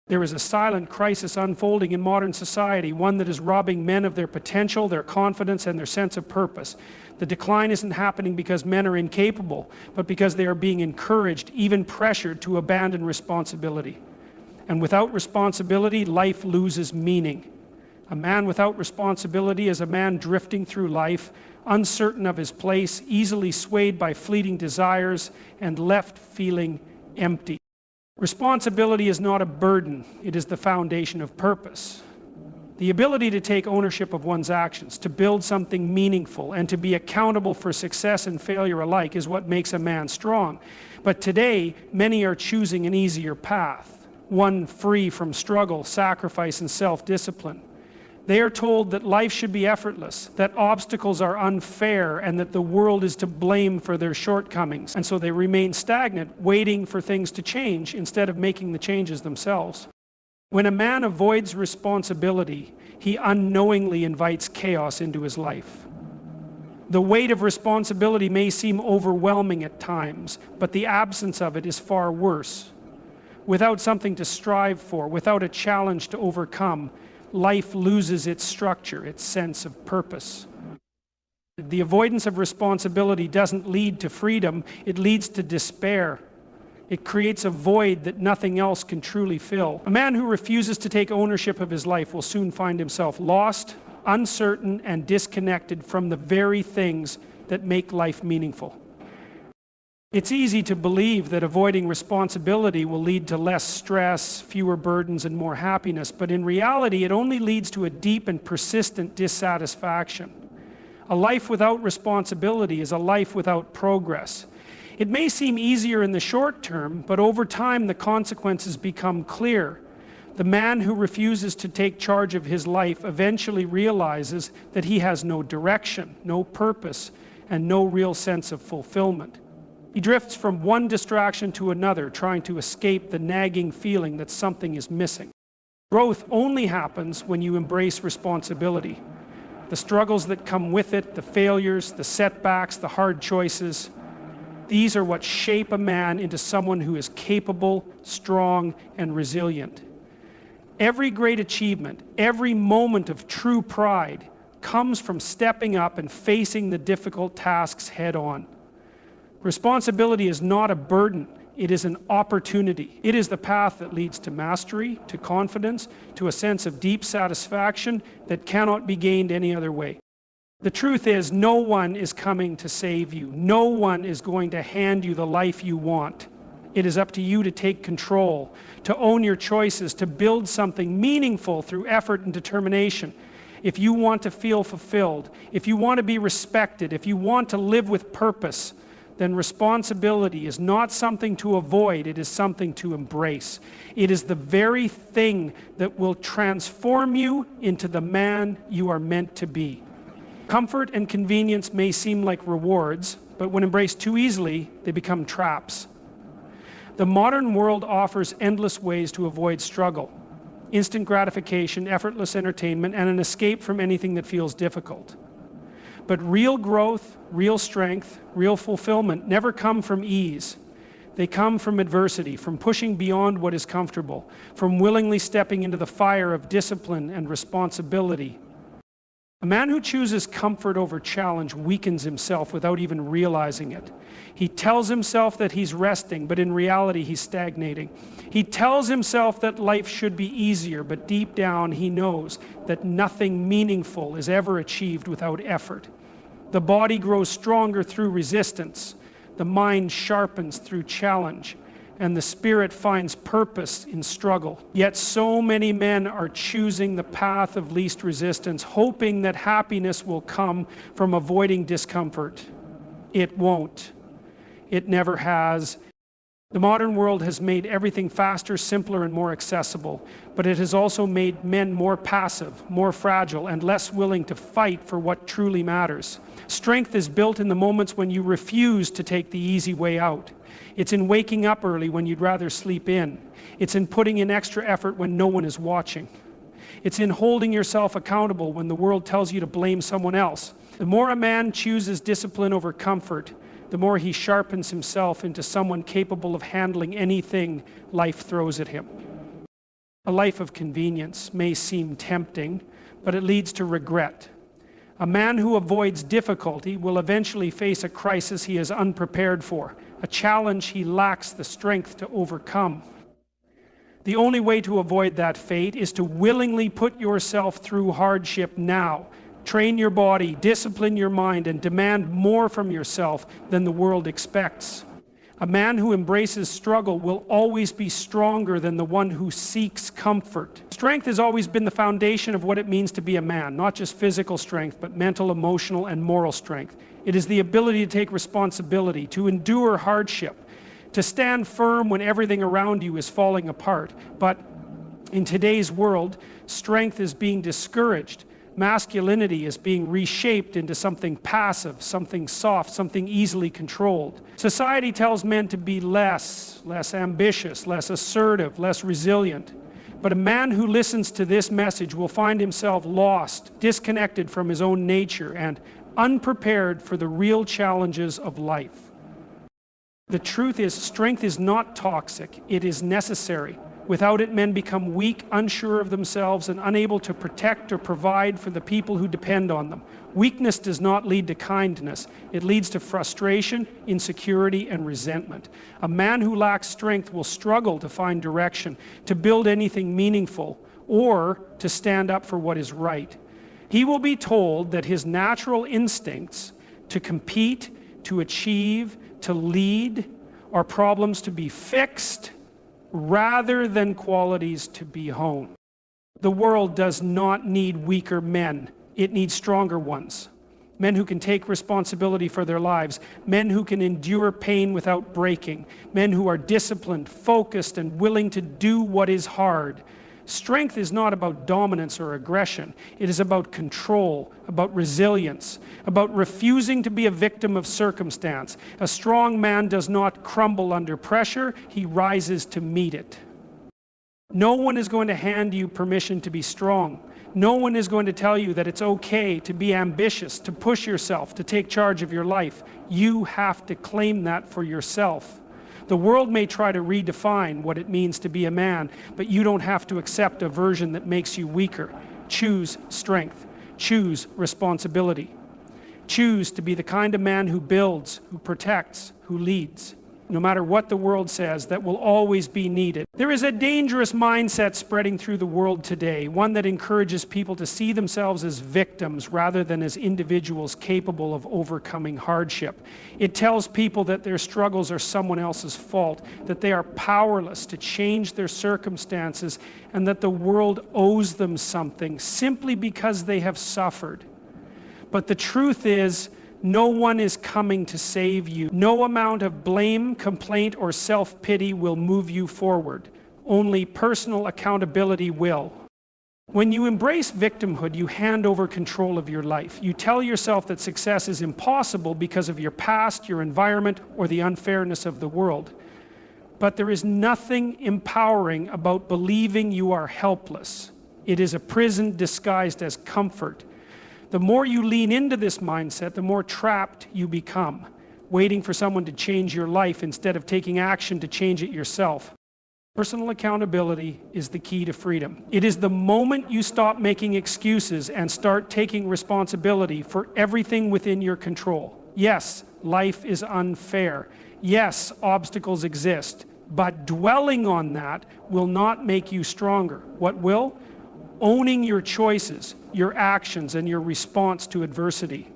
There is a silent crisis unfolding in modern society, one that is robbing men of their potential, their confidence, and their sense of purpose. The decline isn't happening because men are incapable, but because they are being encouraged, even pressured, to abandon responsibility. And without responsibility, life loses meaning. A man without responsibility is a man drifting through life, uncertain of his place, easily swayed by fleeting desires, and left feeling empty. Responsibility is not a burden, it is the foundation of purpose. The ability to take ownership of one's actions, to build something meaningful, and to be accountable for success and failure alike is what makes a man strong. But today, many are choosing an easier path, one free from struggle, sacrifice, and self-discipline. They are told that life should be effortless, that obstacles are unfair, and that the world is to blame for their shortcomings. And so they remain stagnant, waiting for things to change instead of making the changes themselves. When a man avoids responsibility, he unknowingly invites chaos into his life. The weight of responsibility may seem overwhelming at times, but the absence of it is far worse. Without something to strive for, without a challenge to overcome, life loses its structure, its sense of purpose. The avoidance of responsibility doesn't lead to freedom, it leads to despair. It creates a void that nothing else can truly fill. A man who refuses to take ownership of his life will soon find himself lost, uncertain, and disconnected from the very things that make life meaningful. It's easy to believe that avoiding responsibility will lead to less stress, fewer burdens, and more happiness, but in reality, it only leads to a deep and persistent dissatisfaction. A life without responsibility is a life without progress. It may seem easier in the short term, but over time the consequences become clear. The man who refuses to take charge of his life eventually realizes that he has no direction, no purpose, and no real sense of fulfillment. He drifts from one distraction to another, trying to escape the nagging feeling that something is missing. Growth only happens when you embrace responsibility. The struggles that come with it, the failures, the setbacks, the hard choices, these are what shape a man into someone who is capable, strong, and resilient. Every great achievement, every moment of true pride comes from stepping up and facing the difficult tasks head on. Responsibility is not a burden, it is an opportunity. It is the path that leads to mastery, to confidence, to a sense of deep satisfaction that cannot be gained any other way. The truth is, no one is coming to save you. No one is going to hand you the life you want. It is up to you to take control, to own your choices, to build something meaningful through effort and determination. If you want to feel fulfilled, if you want to be respected, if you want to live with purpose, then responsibility is not something to avoid, it is something to embrace. It is the very thing that will transform you into the man you are meant to be. Comfort and convenience may seem like rewards, but when embraced too easily, they become traps. The modern world offers endless ways to avoid struggle. Instant gratification, effortless entertainment, and an escape from anything that feels difficult. But real growth, real strength, real fulfillment never come from ease. They come from adversity, from pushing beyond what is comfortable, from willingly stepping into the fire of discipline and responsibility. A man who chooses comfort over challenge weakens himself without even realizing it. He tells himself that he's resting, but in reality he's stagnating. He tells himself that life should be easier, but deep down he knows that nothing meaningful is ever achieved without effort. The body grows stronger through resistance, the mind sharpens through challenge, and the spirit finds purpose in struggle. Yet so many men are choosing the path of least resistance, hoping that happiness will come from avoiding discomfort. It won't. It never has. The modern world has made everything faster, simpler, and more accessible, but it has also made men more passive, more fragile, and less willing to fight for what truly matters. Strength is built in the moments when you refuse to take the easy way out. It's in waking up early when you'd rather sleep in. It's in putting in extra effort when no one is watching. It's in holding yourself accountable when the world tells you to blame someone else. The more a man chooses discipline over comfort, the more he sharpens himself into someone capable of handling anything life throws at him. A life of convenience may seem tempting, but it leads to regret. A man who avoids difficulty will eventually face a crisis he is unprepared for, a challenge he lacks the strength to overcome. The only way to avoid that fate is to willingly put yourself through hardship now. Train your body, discipline your mind, and demand more from yourself than the world expects. A man who embraces struggle will always be stronger than the one who seeks comfort. Strength has always been the foundation of what it means to be a man, not just physical strength, but mental, emotional, and moral strength. It is the ability to take responsibility, to endure hardship, to stand firm when everything around you is falling apart. But in today's world, strength is being discouraged. Masculinity is being reshaped into something passive, something soft, something easily controlled. Society tells men to be less ambitious, less assertive, less resilient. But a man who listens to this message will find himself lost, disconnected from his own nature, and unprepared for the real challenges of life. The truth is, strength is not toxic, it is necessary. Without it, men become weak, unsure of themselves, and unable to protect or provide for the people who depend on them. Weakness does not lead to kindness. It leads to frustration, insecurity, and resentment. A man who lacks strength will struggle to find direction, to build anything meaningful, or to stand up for what is right. He will be told that his natural instincts to compete, to achieve, to lead, are problems to be fixed, rather than qualities to be honed. The world does not need weaker men. It needs stronger ones. Men who can take responsibility for their lives. Men who can endure pain without breaking. Men who are disciplined, focused, and willing to do what is hard. Strength is not about dominance or aggression. It is about control, about resilience, about refusing to be a victim of circumstance. A strong man does not crumble under pressure, he rises to meet it. No one is going to hand you permission to be strong. No one is going to tell you that it's okay to be ambitious, to push yourself, to take charge of your life. You have to claim that for yourself. The world may try to redefine what it means to be a man, but you don't have to accept a version that makes you weaker. Choose strength. Choose responsibility. Choose to be the kind of man who builds, who protects, who leads. No matter what the world says, that will always be needed. There is a dangerous mindset spreading through the world today, one that encourages people to see themselves as victims rather than as individuals capable of overcoming hardship. It tells people that their struggles are someone else's fault, that they are powerless to change their circumstances, and that the world owes them something simply because they have suffered. But the truth is, no one is coming to save you. No amount of blame, complaint, or self-pity will move you forward. Only personal accountability will. When you embrace victimhood, you hand over control of your life. You tell yourself that success is impossible because of your past, your environment, or the unfairness of the world. But there is nothing empowering about believing you are helpless. It is a prison disguised as comfort. The more you lean into this mindset, the more trapped you become, waiting for someone to change your life instead of taking action to change it yourself. Personal accountability is the key to freedom. It is the moment you stop making excuses and start taking responsibility for everything within your control. Yes, life is unfair. Yes, obstacles exist. But dwelling on that will not make you stronger. What will? Owning your choices, your actions, and your response to adversity.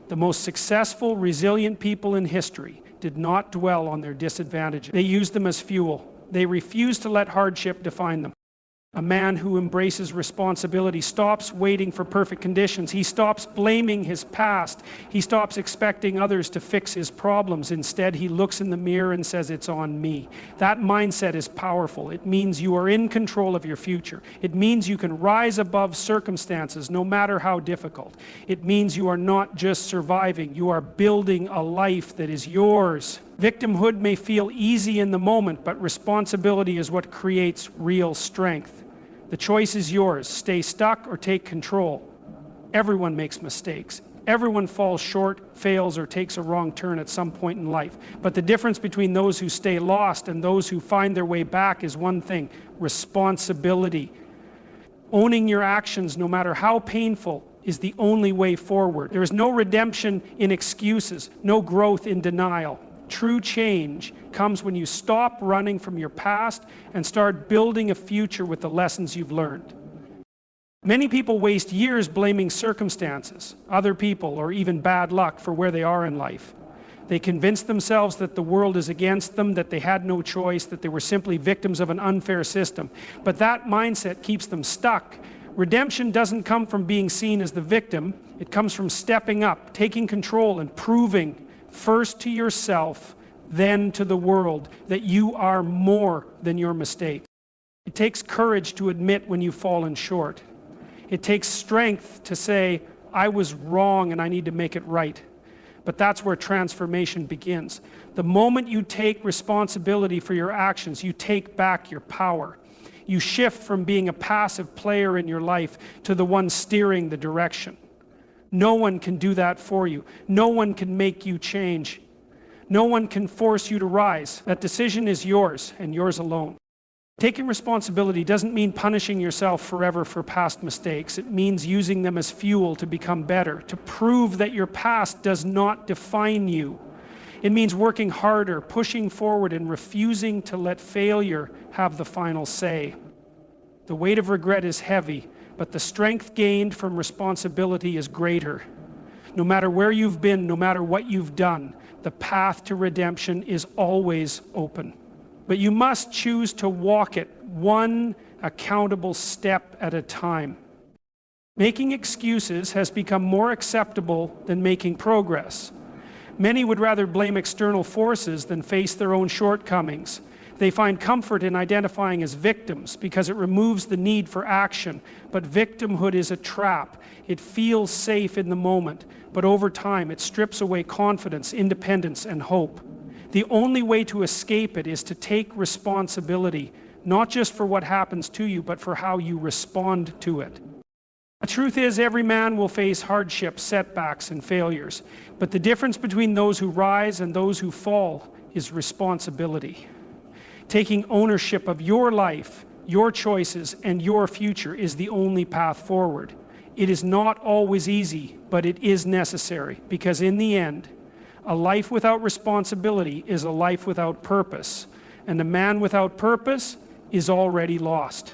The most successful, resilient people in history did not dwell on their disadvantages. They used them as fuel. They refused to let hardship define them. A man who embraces responsibility stops waiting for perfect conditions. He stops blaming his past. He stops expecting others to fix his problems. Instead, he looks in the mirror and says, "It's on me." That mindset is powerful. It means you are in control of your future. It means you can rise above circumstances, no matter how difficult. It means you are not just surviving. You are building a life that is yours. Victimhood may feel easy in the moment, but responsibility is what creates real strength. The choice is yours. Stay stuck or take control. Everyone makes mistakes. Everyone falls short, fails, or takes a wrong turn at some point in life. But the difference between those who stay lost and those who find their way back is one thing: responsibility. Owning your actions, no matter how painful, is the only way forward. There is no redemption in excuses, no growth in denial. True change comes when you stop running from your past and start building a future with the lessons you've learned. Many people waste years blaming circumstances, other people, or even bad luck for where they are in life. They convince themselves that the world is against them, that they had no choice, that they were simply victims of an unfair system. But that mindset keeps them stuck. Redemption doesn't come from being seen as the victim. It comes from stepping up, taking control, and proving first to yourself, then to the world, that you are more than your mistakes. It takes courage to admit when you've fallen short. It takes strength to say, I was wrong and I need to make it right. But that's where transformation begins. The moment you take responsibility for your actions, you take back your power. You shift from being a passive player in your life to the one steering the direction. No one can do that for you. No one can make you change. No one can force you to rise. That decision is yours and yours alone. Taking responsibility doesn't mean punishing yourself forever for past mistakes. It means using them as fuel to become better, to prove that your past does not define you. It means working harder, pushing forward, and refusing to let failure have the final say. The weight of regret is heavy, but the strength gained from responsibility is greater. No matter where you've been, no matter what you've done, the path to redemption is always open. But you must choose to walk it one accountable step at a time. Making excuses has become more acceptable than making progress. Many would rather blame external forces than face their own shortcomings. They find comfort in identifying as victims because it removes the need for action. But victimhood is a trap. It feels safe in the moment, but over time it strips away confidence, independence, and hope. The only way to escape it is to take responsibility, not just for what happens to you, but for how you respond to it. The truth is, every man will face hardships, setbacks, and failures. But the difference between those who rise and those who fall is responsibility. Taking ownership of your life, your choices, and your future is the only path forward. It is not always easy, but it is necessary, because in the end, a life without responsibility is a life without purpose, and a man without purpose is already lost.